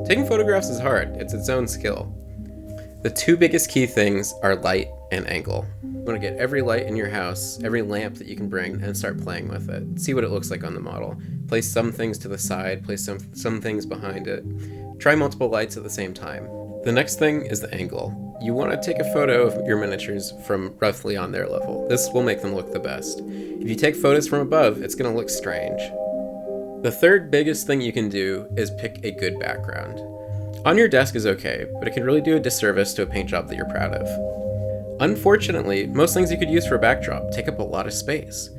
Taking photographs is hard, it's its own skill. The two biggest key things are light and angle. You want to get every light in your house, every lamp that you can bring, and start playing with it. See what it looks like on the model. Place some things to the side, place some things behind it. Try multiple lights at the same time. The next thing is the angle. You want to take a photo of your miniatures from roughly on their level. This will make them look the best. If you take photos from above, it's going to look strange. The third biggest thing you can do is pick a good background. On your desk is okay, but it can really do a disservice to a paint job that you're proud of. Unfortunately, most things you could use for a backdrop take up a lot of space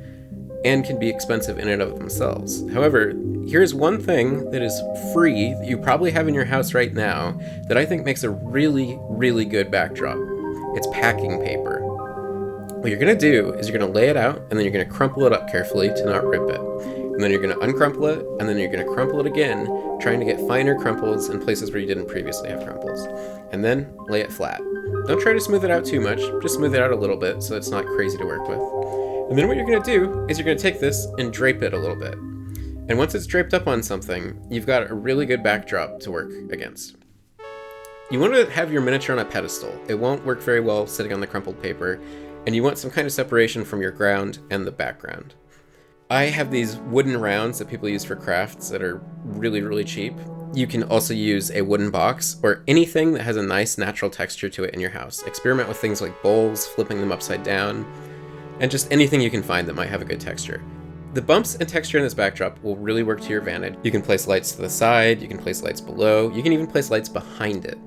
and can be expensive in and of themselves. However, here's one thing that is free that you probably have in your house right now that I think makes a really, really good backdrop. It's packing paper. What you're gonna do is you're gonna lay it out and then you're gonna crumple it up carefully to not rip it. And then you're gonna uncrumple it and then you're gonna crumple it again, trying to get finer crumples in places where you didn't previously have crumples. And then lay it flat. Don't try to smooth it out too much, just smooth it out a little bit so it's not crazy to work with. And then what you're gonna do is you're gonna take this and drape it a little bit. And once it's draped up on something, you've got a really good backdrop to work against. You want to have your miniature on a pedestal. It won't work very well sitting on the crumpled paper, and you want some kind of separation from your ground and the background. I have these wooden rounds that people use for crafts that are really, really cheap. You can also use a wooden box or anything that has a nice natural texture to it in your house. Experiment with things like bowls, flipping them upside down, and just anything you can find that might have a good texture. The bumps and texture in this backdrop will really work to your advantage. You can place lights to the side, you can place lights below, you can even place lights behind it.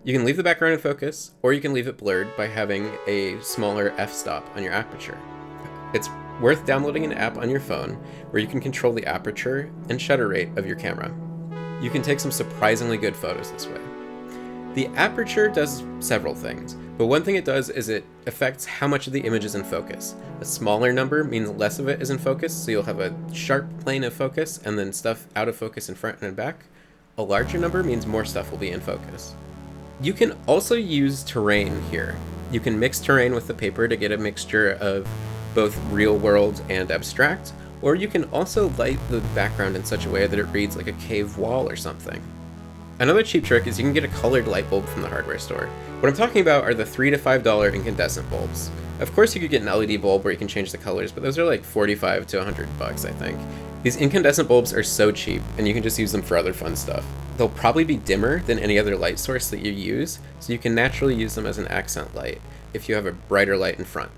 You can leave the background in focus, or you can leave it blurred by having a smaller f-stop on your aperture. It's worth downloading an app on your phone where you can control the aperture and shutter rate of your camera. You can take some surprisingly good photos this way. The aperture does several things, but one thing it does is it affects how much of the image is in focus. A smaller number means less of it is in focus, so you'll have a sharp plane of focus and then stuff out of focus in front and back. A larger number means more stuff will be in focus. You can also use terrain here. You can mix terrain with the paper to get a mixture of both real world and abstract, or you can also light the background in such a way that it reads like a cave wall or something. Another cheap trick is you can get a colored light bulb from the hardware store. What I'm talking about are the $3 to $5 incandescent bulbs. Of course you could get an LED bulb where you can change the colors, but those are like $45 to $100, I think. These incandescent bulbs are so cheap, and you can just use them for other fun stuff. They'll probably be dimmer than any other light source that you use, so you can naturally use them as an accent light if you have a brighter light in front.